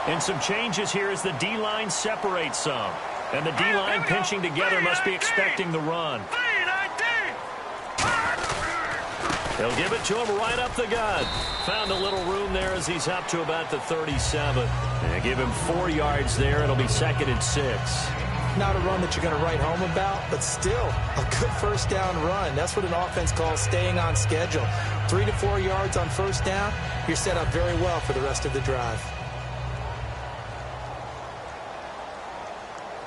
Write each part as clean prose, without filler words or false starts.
And some changes here as the D-line separates some. And the D-line pinching together must be expecting the run. They'll give it to him right up the gut. Found a little room there as he's up to about the 37. And give him 4 yards there. It'll be 2nd and 6. Not a run that you're going to write home about, but still a good first down run. That's what an offense calls staying on schedule. 3 to 4 yards on first down. You're set up very well for the rest of the drive.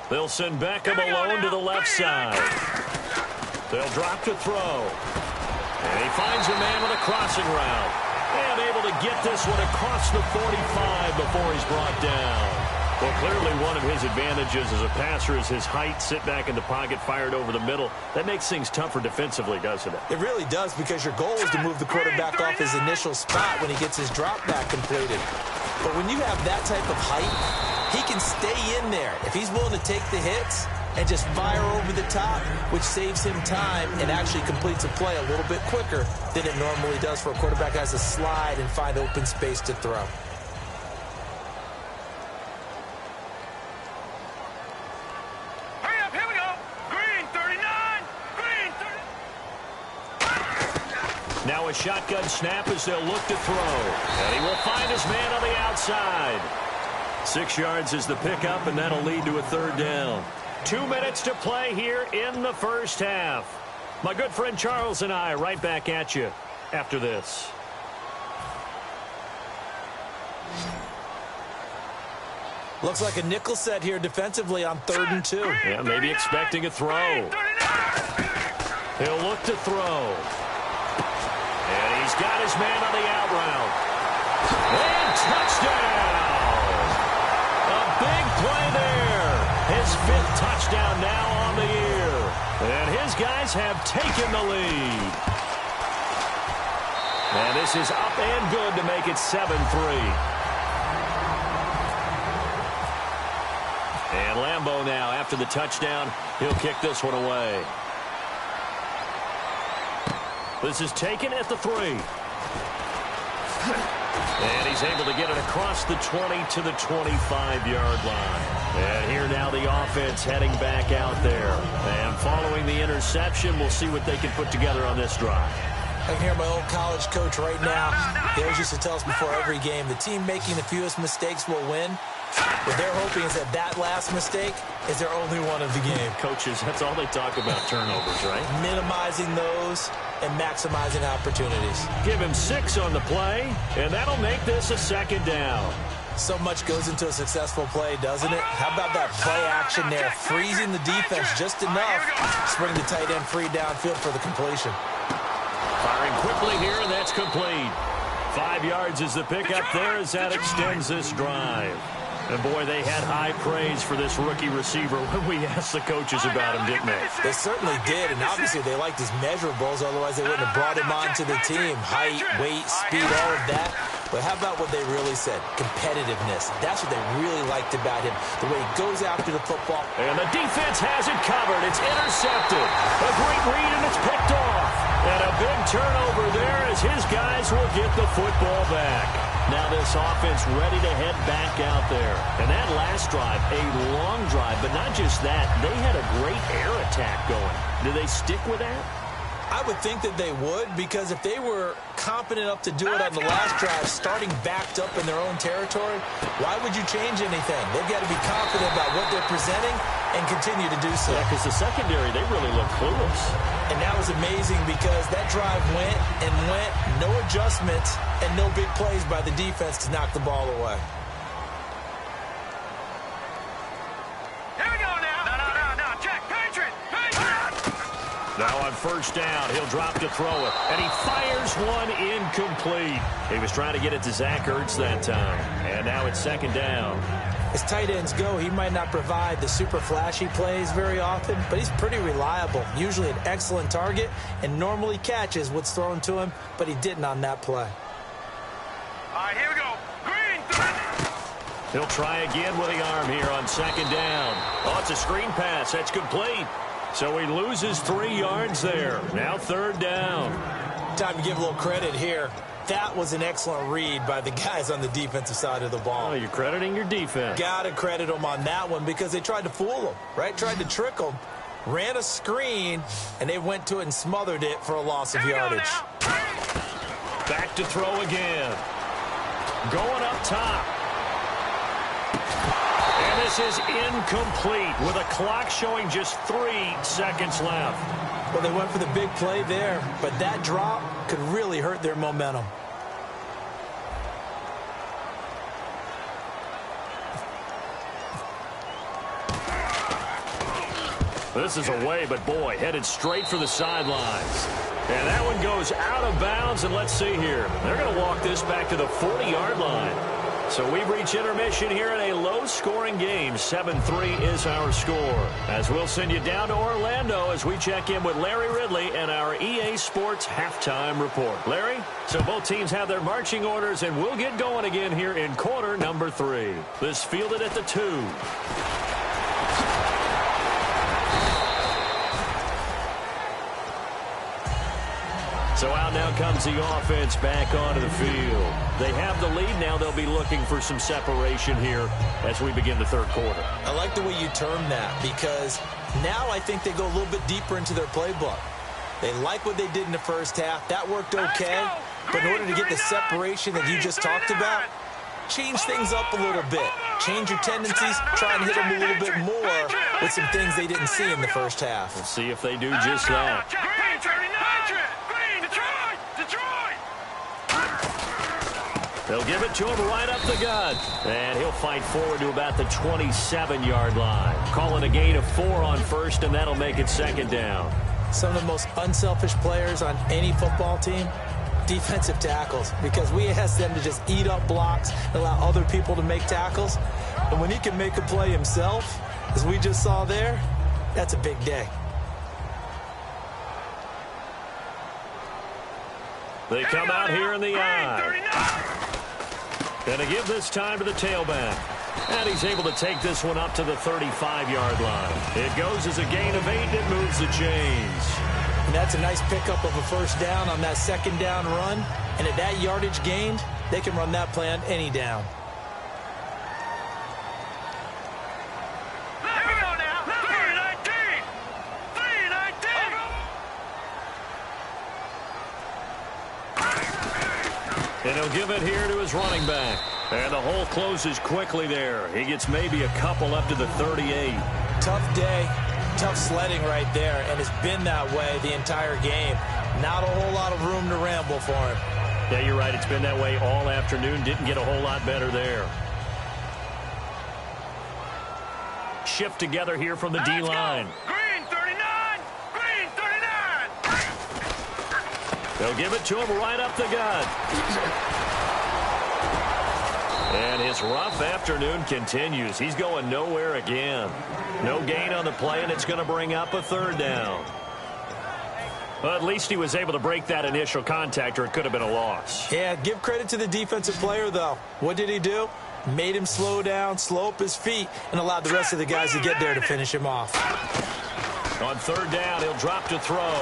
They'll send Beckham alone to the left side. They'll drop to throw. And he finds a man with a crossing route. And able to get this one across the 45 before he's brought down. Well, clearly one of his advantages as a passer is his height. Sit back in the pocket, fired over the middle. That makes things tougher defensively, doesn't it? It really does, because your goal is to move the quarterback off his initial spot when he gets his drop back completed. But when you have that type of height, he can stay in there if he's willing to take the hits and just fire over the top, which saves him time and actually completes a play a little bit quicker than it normally does for a quarterback who has to slide and find open space to throw. Hurry up, here we go. Green 39, green 30. Now a shotgun snap as they'll look to throw. And he will find his man on the outside. 6 yards is the pickup, and that'll lead to a 3rd down. 2 minutes to play here in the first half. My good friend Charles and I right back at you after this. Looks like a nickel set here defensively on 3rd and 2. Yeah, maybe expecting a throw. He'll look to throw. And he's got his man on the out route. And touchdown! A big play there. His 5th touchdown now on the year. And his guys have taken the lead. And this is up and good to make it 7-3. And Lambeau now, after the touchdown, he'll kick this one away. This is taken at the 3. And he's able to get it across the 20 to the 25-yard line. And here now the offense heading back out there. And following the interception, we'll see what they can put together on this drive. I can hear my old college coach right now. He always used to tell us before every game, the team making the fewest mistakes will win. What they're hoping is that that last mistake is their only one of the game. Coaches, that's all they talk about, turnovers, right? Minimizing those and maximizing opportunities. Give him 6 on the play, and that'll make this a 2nd down. So much goes into a successful play, doesn't it? How about that play action there? Freezing the defense just enough to bring the tight end free downfield for the completion. Firing quickly here, and that's complete. 5 yards is the pickup there as that extends this drive. And, boy, they had high praise for this rookie receiver when we asked the coaches about him, didn't they? They certainly did, and obviously they liked his measurables, otherwise they wouldn't have brought him onto the team. Height, weight, speed, all of that. But how about what they really said? Competitiveness. That's what they really liked about him, the way he goes after the football. And the defense has it covered. It's intercepted. A great read, and it's picked off. And a big turnover there as his guys will get the football back. Now this offense ready to head back out there. And that last drive, a long drive, but not just that. They had a great air attack going. Do they stick with that? I would think that they would, because if they were confident enough to do it on the last drive, starting backed up in their own territory, why would you change anything? They've got to be confident about what they're presenting and continue to do so. Yeah, because the secondary, they really look clueless. And that was amazing because that drive went and went, no adjustments, and no big plays by the defense to knock the ball away. Here we go now. No. Check. Patriot. Now on first down, he'll drop to throw it. And he fires one incomplete. He was trying to get it to Zach Ertz that time. And now it's 2nd down. As tight ends go, he might not provide the super flashy plays very often, but he's pretty reliable. Usually an excellent target and normally catches what's thrown to him, but he didn't on that play. All right, here we go. Green. He'll try again with the arm here on 2nd down. Oh, it's a screen pass. That's complete. So he loses 3 yards there. Now 3rd down. Time to give a little credit here. That was an excellent read by the guys on the defensive side of the ball. Oh, you're crediting your defense. Got to credit them on that one because they tried to fool them, right? Tried to trick them. Ran a screen, and they went to it and smothered it for a loss of yardage. Back to throw again. Going up top. And this is incomplete with a clock showing just 3 seconds left. Well, they went for the big play there, but that drop could really hurt their momentum. This is away, but boy, headed straight for the sidelines. And that one goes out of bounds, and let's see here. They're going to walk this back to the 40-yard line. So we've reached intermission here in a low-scoring game. 7-3 is our score. As we'll send you down to Orlando as we check in with Larry Ridley and our EA Sports Halftime Report. Larry, so both teams have their marching orders, and we'll get going again here in quarter number 3. This fielded at the 2. So out now comes the offense back onto the field. They have the lead. Now they'll be looking for some separation here as we begin the third quarter. I like the way you term that because now I think they go a little bit deeper into their playbook. They like what they did in the first half. That worked okay. But in order to get the separation that you just talked about, change things up a little bit. Change your tendencies. Try and hit them a little bit more with some things they didn't see in the first half. We'll see if they do just that. They'll give it to him right up the gut. And he'll fight forward to about the 27-yard line. Calling a gain of 4 on first, and that'll make it second down. Some of the most unselfish players on any football team, defensive tackles, because we ask them to just eat up blocks and allow other people to make tackles. And when he can make a play himself, as we just saw there, that's a big day. They come out here in the eye. And to give this time to the tailback. And he's able to take this one up to the 35-yard line. It goes as a gain of 8, and it moves the chains. And that's a nice pickup of a first down on that second down run. And at that yardage gained, they can run that play on any down. And he'll give it here to his running back. And the hole closes quickly there. He gets maybe a couple up to the 38. Tough day, tough sledding right there, and it's been that way the entire game. Not a whole lot of room to ramble for him. Yeah, you're right. It's been that way all afternoon. Didn't get a whole lot better there. Shift together here from the D-line. Green 39! Green 39! They'll give it to him right up the gut. And his rough afternoon continues. He's going nowhere again. No gain on the play, and it's going to bring up a third down. Well, at least he was able to break that initial contact, or it could have been a loss. Yeah, give credit to the defensive player, though. What did he do? Made him slow down, slow up his feet, and allowed the rest of the guys to get there to finish him off. On third down, he'll drop to throw.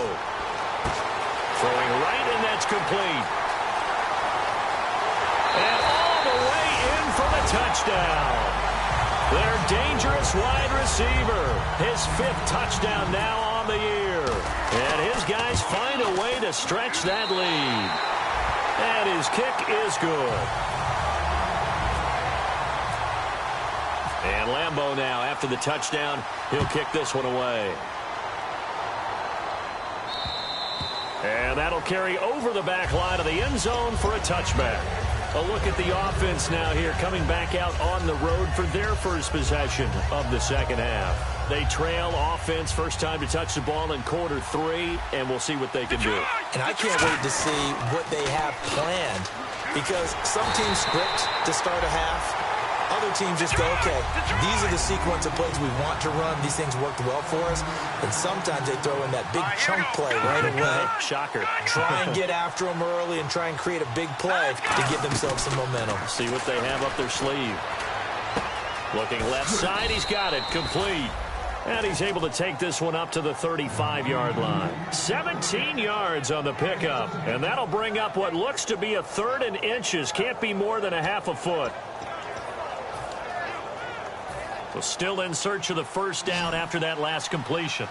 Throwing right, and that's complete. And all the way in for the touchdown. Their dangerous wide receiver. His 5th touchdown now on the year. And his guys find a way to stretch that lead. And his kick is good. And Lambeau now, after the touchdown, he'll kick this one away. And that'll carry over the back line of the end zone for a touchback. A look at the offense now here, coming back out on the road for their first possession of the second half. They trail offense, first time to touch the ball in quarter 3, and we'll see what they can do. And I can't wait to see what they have planned, because some teams script to start a half. Other teams just go, okay, these are the sequence of plays we want to run. These things worked well for us. And sometimes they throw in that big chunk play right away. Shocker. Try and get after them early and try and create a big play to give themselves some momentum. See what they have up their sleeve. Looking left side, he's got it, complete. And he's able to take this one up to the 35-yard line. 17 yards on the pickup. And that'll bring up what looks to be a 3rd and inches. Can't be more than a half a foot. So still in search of the first down after that last completion.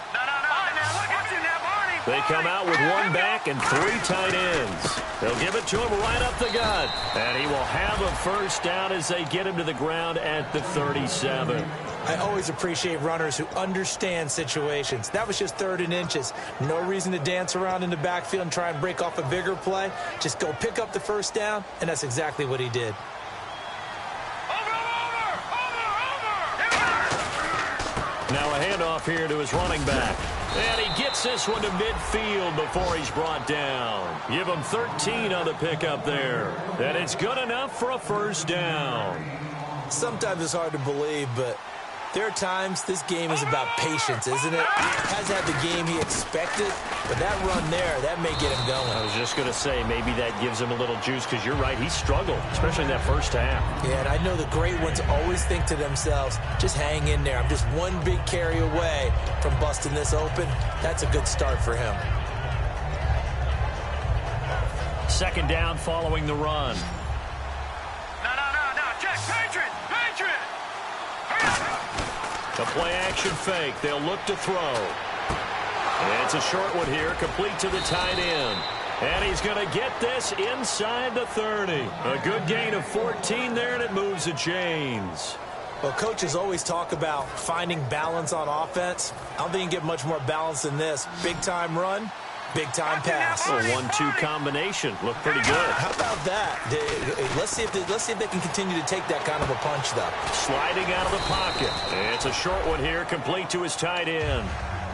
They come out with 1 back and 3 tight ends. They'll give it to him right up the gut. And he will have a first down as they get him to the ground at the 37. I always appreciate runners who understand situations. That was just 3rd and inches. No reason to dance around in the backfield and try and break off a bigger play. Just go pick up the first down, and that's exactly what he did. Now a handoff here to his running back. And he gets this one to midfield before he's brought down. Give him 13 on the pickup there. And it's good enough for a first down. Sometimes it's hard to believe, but there are times this game is about patience, isn't it? Hasn't had the game he expected, but that run there, that may get him going. I was just going to say, maybe that gives him a little juice, because you're right, he struggled, especially in that first half. Yeah, and I know the great ones always think to themselves, just hang in there. I'm just one big carry away from busting this open. That's a good start for him. 2nd down following the run. No, check, Patriot! The play-action fake. They'll look to throw. And it's a short one here, complete to the tight end. And he's going to get this inside the 30. A good gain of 14 there, and it moves the chains. Well, coaches always talk about finding balance on offense. I don't think you can get much more balance than this. Big-time run, big-time pass. A 1-2 combination. Looked pretty good. How about that? Let's see if they can continue to take that kind of a punch, though. Sliding out of the pocket. It's a short one here, complete to his tight end.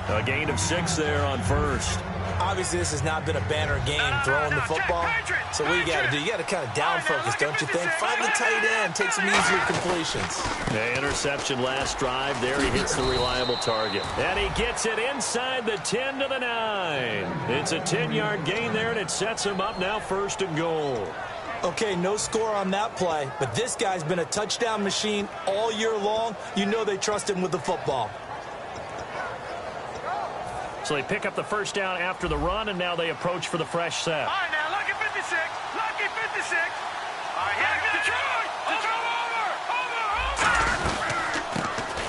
A gain of 6 there on first. Obviously, this has not been a banner game throwing the football. So what you got to do, you got to kind of down focus, don't you think? Find the tight end, take some easier completions. The interception last drive. There he hits the reliable target. And he gets it inside the 10 to the 9. It's a 10-yard gain there, and it sets him up now 1st and goal. Okay, no score on that play, but this guy's been a touchdown machine all year long. You know they trust him with the football. So they pick up the first down after the run, and now they approach for the fresh set. All right, now, lucky 56. Lucky 56. All right, here we go. Detroit! Over!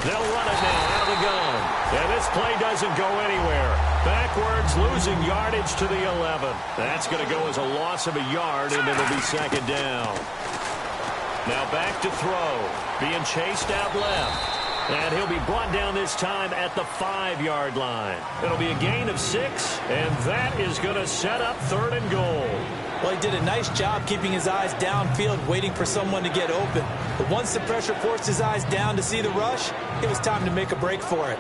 They'll run it now out of the gun. And this play doesn't go anywhere. Backwards, losing yardage to the 11. That's going to go as a loss of a yard, and it'll be 2nd down. Now back to throw. Being chased out left. And he'll be brought down this time at the 5-yard line. It'll be a gain of 6, and that is going to set up 3rd and goal. Well, he did a nice job keeping his eyes downfield, waiting for someone to get open. But once the pressure forced his eyes down to see the rush, it was time to make a break for it.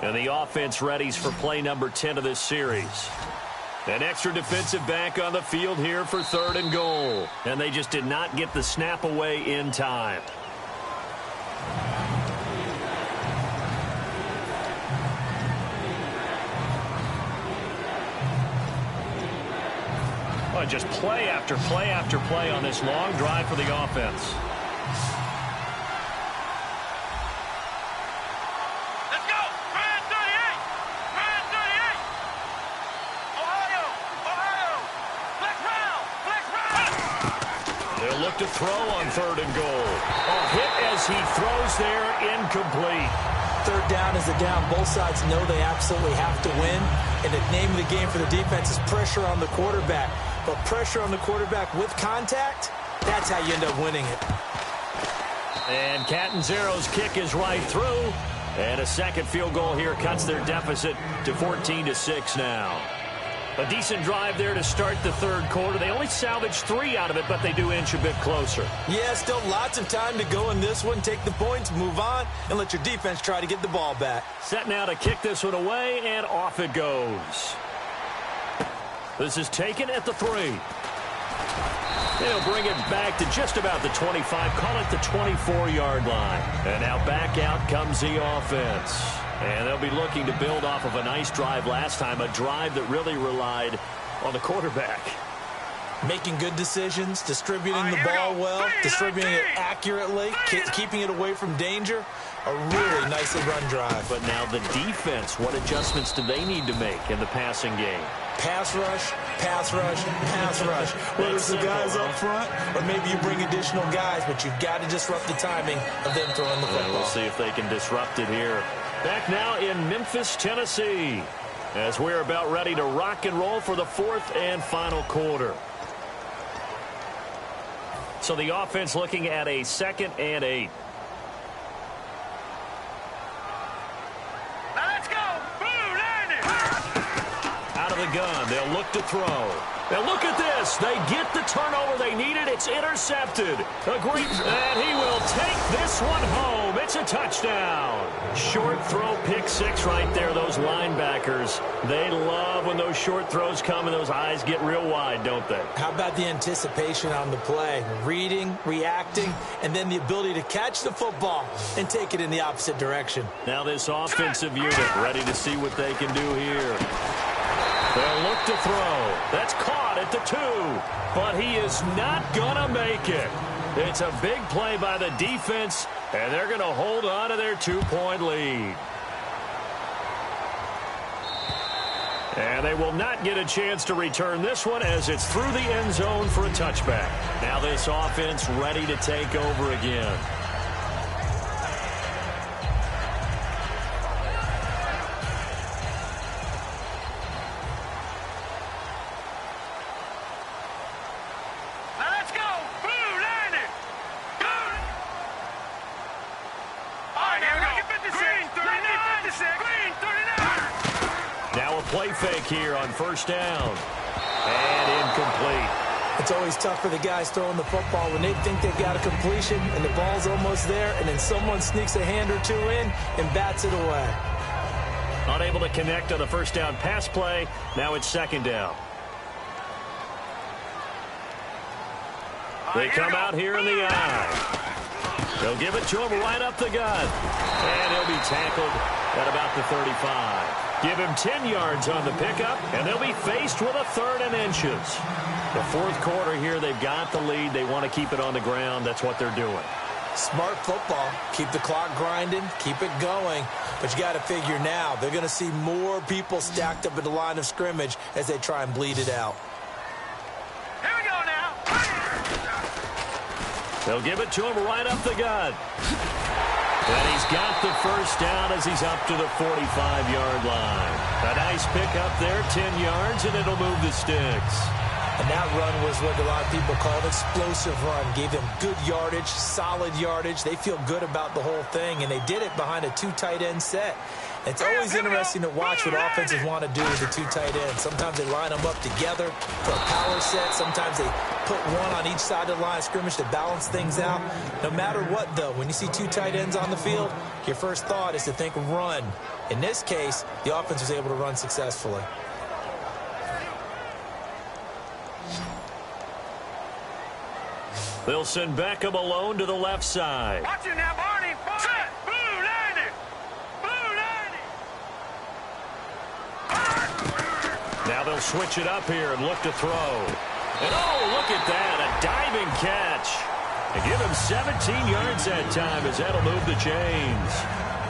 And the offense readies for play number 10 of this series. An extra defensive back on the field here for 3rd and goal. And they just did not get the snap away in time. Well, just play after play after play on this long drive for the offense. To throw on 3rd and goal. A hit as he throws there, incomplete. 3rd down is a down. Both sides know they absolutely have to win. And the name of the game for the defense is pressure on the quarterback. But pressure on the quarterback with contact, that's how you end up winning it. And Catanzaro's kick is right through. And a second field goal here cuts their deficit to 14-6 now. A decent drive there to start the 3rd quarter. They only salvaged 3 out of it, but they do inch a bit closer. Yeah, still lots of time to go in this one. Take the points, move on, and let your defense try to get the ball back. Set now to kick this one away, and off it goes. This is taken at the 3. They'll bring it back to just about the 25, call it the 24-yard line. And now back out comes the offense. And they'll be looking to build off of a nice drive last time, a drive that really relied on the quarterback. Making good decisions, distributing the ball well, distributing it accurately, keeping it away from danger. A really nicely run drive. But now the defense, what adjustments do they need to make in the passing game? Pass rush, pass rush, pass rush. Whether it's the guys up front or maybe you bring additional guys, but you've got to disrupt the timing of them throwing the football. We'll see if they can disrupt it here. Back now in Memphis, Tennessee, as we're about ready to rock and roll for the fourth and final quarter. So the offense looking at a 2nd and 8. Let's go. Blue landing. Out of the gun, they'll look to throw. And look at this. They get the turnover they needed. It's intercepted. A great, and he will take this one home. It's a touchdown. Short throw, pick six right there. Those linebackers, they love when those short throws come and those eyes get real wide, don't they? How about the anticipation on the play? Reading, reacting, and then the ability to catch the football and take it in the opposite direction. Now this offensive unit ready to see what they can do here. They'll look to throw. That's caught at the 2. But he is not going to make it. It's a big play by the defense, and they're going to hold on to their 2-point lead. And they will not get a chance to return this one as it's through the end zone for a touchback. Now this offense ready to take over again. Play fake here on first down. And incomplete. It's always tough for the guys throwing the football when they think they've got a completion and the ball's almost there, and then someone sneaks a hand or two in and bats it away. Unable to connect on the first down pass play. Now it's 2nd down. They come out here in the eye. They'll give it to him right up the gut. And he'll be tackled at about the 35. Give him 10 yards on the pickup, and they'll be faced with a 3rd and inches. The fourth quarter here, they've got the lead. They want to keep it on the ground. That's what they're doing. Smart football. Keep the clock grinding. Keep it going. But you got to figure now, they're going to see more people stacked up at the line of scrimmage as they try and bleed it out. Here we go now. They'll give it to him right up the gut. And he's got the first down as he's up to the 45-yard line. A nice pickup there, 10 yards, and it'll move the sticks. And that run was what a lot of people call an explosive run. Gave them good yardage, solid yardage. They feel good about the whole thing, and they did it behind a 2 tight end set. It's always interesting to watch what offenses want to do with the 2 tight ends. Sometimes they line them up together for a power set. Sometimes they put one on each side of the line of scrimmage to balance things out. No matter what, though, when you see 2 tight ends on the field, your first thought is to think run. In this case, the offense was able to run successfully. They'll send Beckham alone to the left side. Watch it now, Barney. Set. Blue landing. Now they'll switch it up here and look to throw. And oh, look at that, a diving catch. And give him 17 yards that time as that'll move the chains.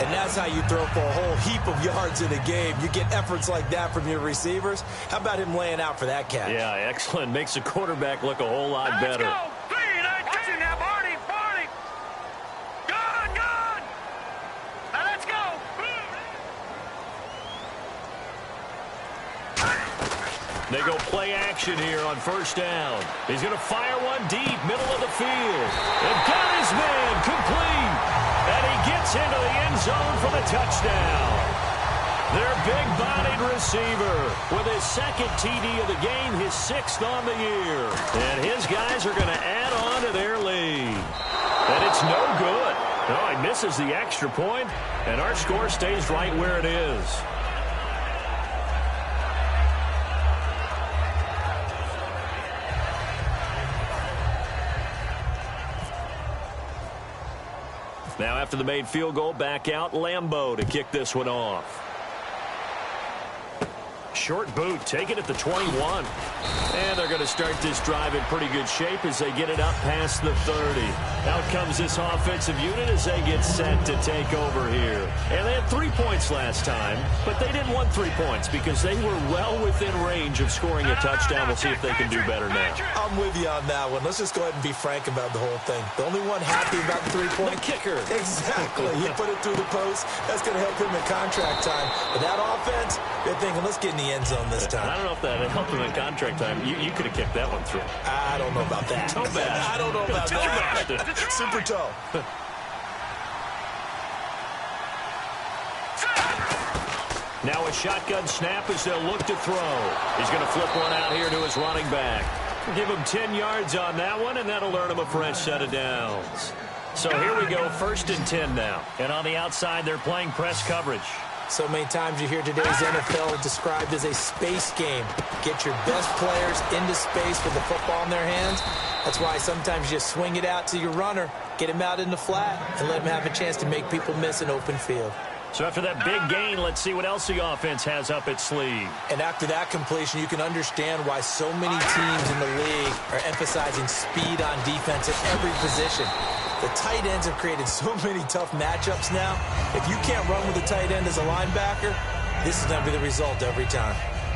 And that's how you throw for a whole heap of yards in a game. You get efforts like that from your receivers. How about him laying out for that catch? Yeah, excellent. Makes the quarterback look a whole lot better. Let's go. Watch it now, Barney. Good. Now let's go. They go play action here on first down. He's going to fire one deep, middle of the field. And got his man complete. And he gets into the end zone for the touchdown. Their big-bodied receiver with his 2nd TD of the game, his 6th on the year. And his guys are going to add on to their lead. And it's no good. No, he misses the extra point, and our score stays right where it is. Now after the made field goal, back out Lambeau to kick this one off. Short boot, taken at the 21. And they're going to start this drive in pretty good shape as they get it up past the 30. Out comes this offensive unit as they get set to take over here. And they had 3 points last time, but they didn't want 3 points because they were well within range of scoring a touchdown. We'll see if they can do better now. I'm with you on that one. Let's just go ahead and be frank about the whole thing. The only one happy about the 3-point? The kicker. Exactly. He put it through the post. That's going to help him in contract time. But that offense, they're thinking, let's get in the end zone this time. I don't know if that helped him in contract time. You could have kicked that one through. I don't know about that. Toe bash. I don't know about that. Super toe. Now a shotgun snap as they'll look to throw. He's going to flip one out here to his running back. Give him 10 yards on that one, and that'll earn him a fresh set of downs. So here we go, 1st and 10 now. And on the outside, they're playing press coverage. So many times you hear today's NFL described as a space game. Get your best players into space with the football in their hands. That's why sometimes you just swing it out to your runner, get him out in the flat, and let him have a chance to make people miss an open field. So after that big gain, let's see what else the offense has up its sleeve. And after that completion, you can understand why so many teams in the league are emphasizing speed on defense at every position. The tight ends have created so many tough matchups now. If you can't run with a tight end as a linebacker, this is going to be the result every time.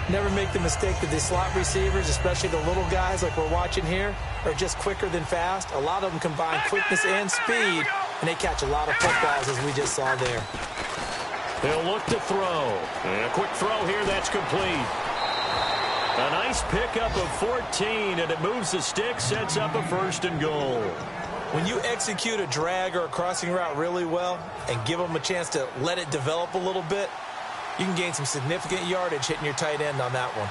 Never make the mistake that the slot receivers, especially the little guys like we're watching here, are just quicker than fast. A lot of them combine quickness and speed, and they catch a lot of footballs, as we just saw there. They'll look to throw. And a quick throw here, that's complete. A nice pickup of 14, and it moves the stick, sets up a 1st and goal. When you execute a drag or a crossing route really well and give them a chance to let it develop a little bit, you can gain some significant yardage hitting your tight end on that one.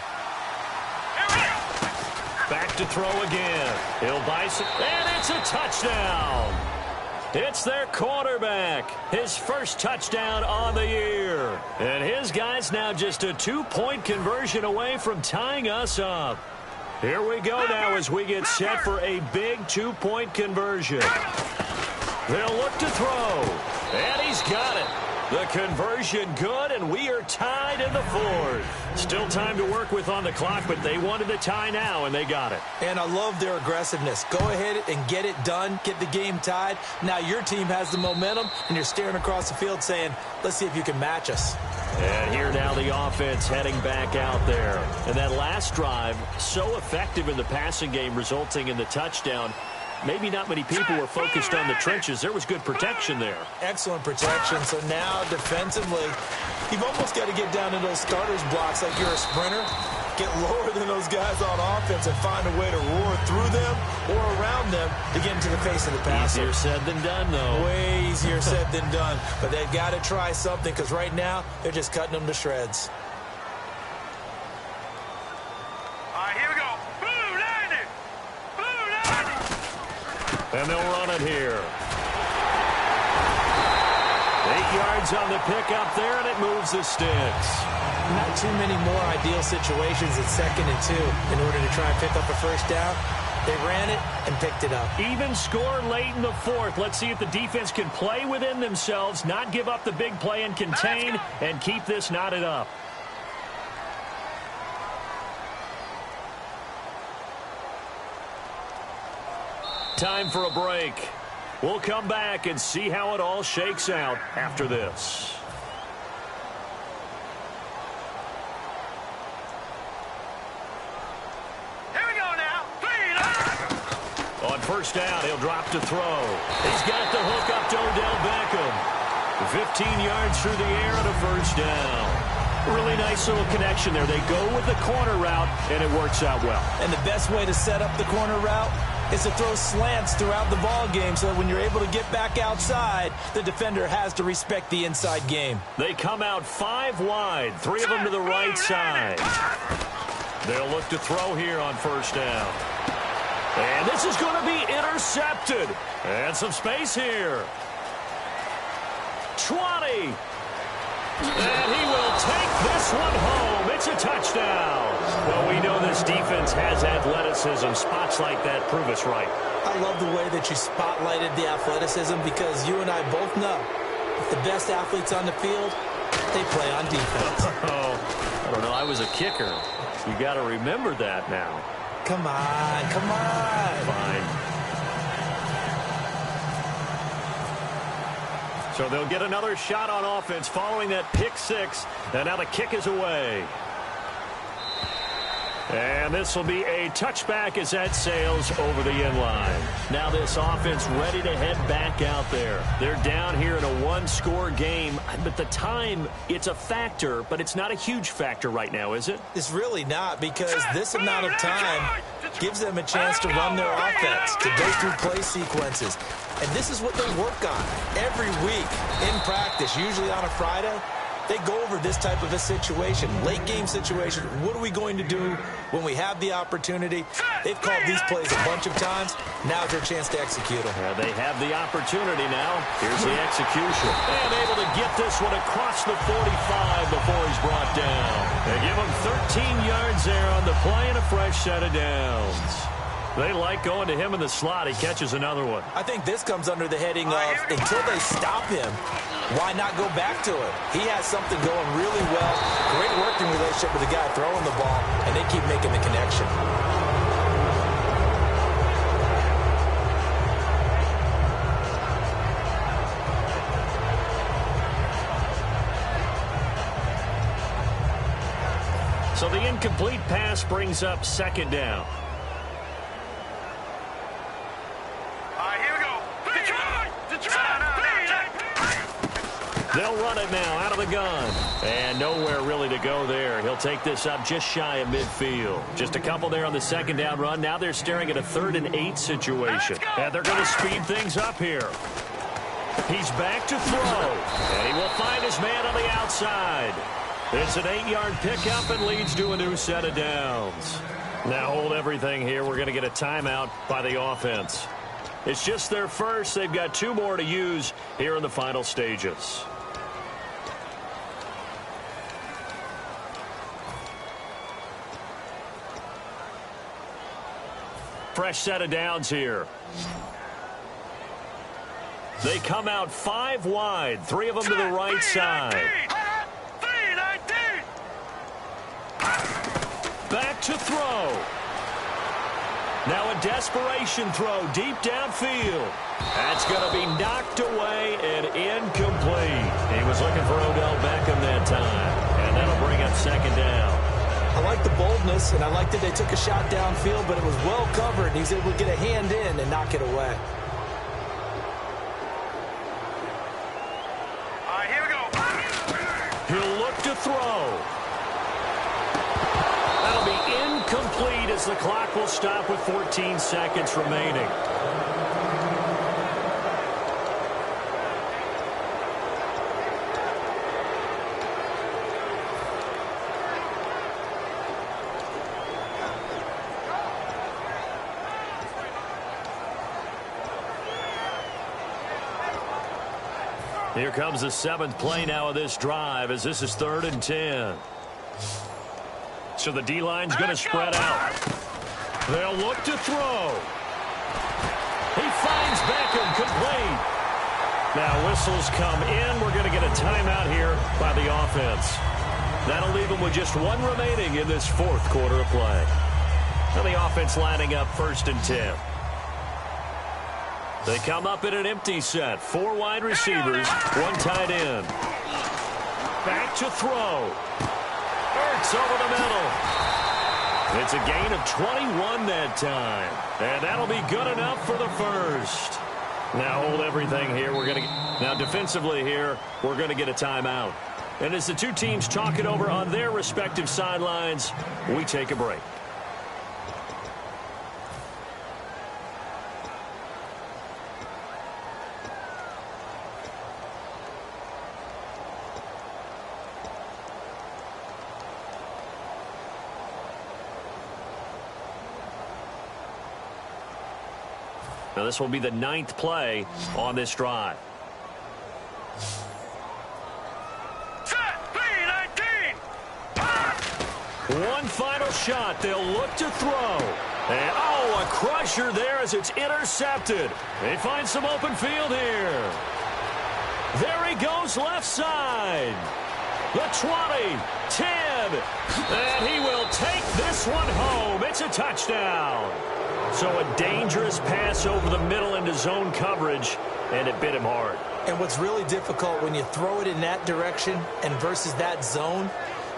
Back to throw again. He'll bison, and it's a touchdown. It's their quarterback. His first touchdown on the year. And his guy's now just a 2-point conversion away from tying us up. Here we go now as we get set for a big 2-point conversion. They'll look to throw. And he's got it. The conversion good, and we are tied in the 4th. Still time to work with on the clock, but they wanted the tie now, and they got it. And I love their aggressiveness. Go ahead and get it done, get the game tied. Now your team has the momentum, and you're staring across the field saying, let's see if you can match us. And here now the offense heading back out there. And that last drive, so effective in the passing game, resulting in the touchdown. Maybe not many people were focused on the trenches. There was good protection there. Excellent protection. So now defensively, you've almost got to get down in those starters blocks like you're a sprinter. Get lower than those guys on offense and find a way to roar through them or around them to get into the face of the passer. Easier said than done, though. Way easier said than done. But they've got to try something because right now they're just cutting them to shreds. And they'll run it here. 8 yards on the pickup there, and it moves the sticks. Not too many more ideal situations at 2nd and 2 in order to try and pick up a 1st down. They ran it and picked it up. Even score late in the 4th. Let's see if the defense can play within themselves, not give up the big play and contain, and keep this knotted up. Time for a break. We'll come back and see how it all shakes out after this. Here we go now. 3 On 1st down, he'll drop to throw. He's got the hook up to Odell Beckham. 15 yards through the air and a 1st down. Really nice little connection there. They go with the corner route, and it works out well. And the best way to set up the corner route is to throw slants throughout the ball game so that when you're able to get back outside, the defender has to respect the inside game. They come out 5 wide, 3 of them to the right side. They'll look to throw here on 1st down. And this is going to be intercepted. And some space here. 20. And he will take this one home. It's a touchdown. Well, we know this defense has athleticism. athleticism. Spots like that prove us right. I love the way that you spotlighted the athleticism because you and I both know the best athletes on the field, they play on defense. Oh, I don't know. I was a kicker. You got to remember that now. Come on, come on. Fine. So they'll get another shot on offense following that pick six. And now the kick is away. And this will be a touchback as that sails over the end line. Now this offense ready to head back out there. They're down here in a one-score game. But the time, it's a factor, but it's not a huge factor right now, is it? It's really not, because this amount of time gives them a chance to run their offense, to go through play sequences. And this is what they work on every week in practice, usually on a Friday. They go over this type of a situation, late game situation. What are we going to do when we have the opportunity? They've called these plays a bunch of times. Now's their chance to execute them. They have the opportunity now. Here's the execution. And able to get this one across the 45 before he's brought down. They give him 13 yards there on the play and a fresh set of downs. They like going to him in the slot. He catches another one. I think this comes under the heading of until they stop him, why not go back to it? He has something going really well. Great working relationship with the guy throwing the ball, and they keep making the connection. So the incomplete pass brings up second down. They'll run it now out of the gun. And nowhere really to go there. He'll take this up just shy of midfield. Just a couple there on the second down run. Now they're staring at a 3rd and 8 situation. And they're going to speed things up here. He's back to throw. And he will find his man on the outside. It's an 8-yard pickup and leads to a new set of downs. Now hold everything here. We're going to get a timeout by the offense. It's just their first. They've got 2 more to use here in the final stages. Fresh set of downs here. They come out 5 wide, 3 of them to the right side. Back to throw. Now a desperation throw deep downfield. That's going to be knocked away and incomplete. He was looking for Odell Beckham that time. And that'll bring up second down. I like the boldness, and I like that they took a shot downfield, but it was well covered. He's able to get a hand in and knock it away. All right, here we go. He'll look to throw. That'll be incomplete as the clock will stop with 14 seconds remaining. Here comes the 7th play now of this drive as this is 3rd and 10. So the D-line's going to spread out. They'll look to throw. He finds Beckham complete. Now whistles come in. We're going to get a timeout here by the offense. That'll leave them with just 1 remaining in this 4th quarter of play. Now the offense lining up 1st and 10. They come up in an empty set. 4 wide receivers, 1 tight end. Back to throw. Ertz over the middle. It's a gain of 21 that time. And that'll be good enough for the first. Now hold everything here. Now defensively here, we're going to get a timeout. And as the 2 teams talk it over on their respective sidelines, we take a break. Now this will be the 9th play on this drive. Set, 3-19. One final shot. They'll look to throw. And, oh, a crusher there as it's intercepted. They find some open field here. There he goes left side. The 20, 10, and he will take this one home. It's a touchdown. So a dangerous pass over the middle into zone coverage, and it bit him hard. And what's really difficult when you throw it in that direction and versus that zone,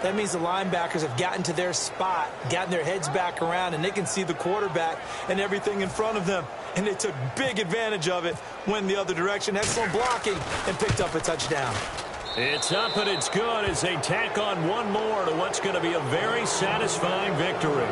that means the linebackers have gotten to their spot, gotten their heads back around, and they can see the quarterback and everything in front of them. And they took big advantage of it, went the other direction, had some blocking, and picked up a touchdown. It's up and it's good as they tack on one more to what's going to be a very satisfying victory.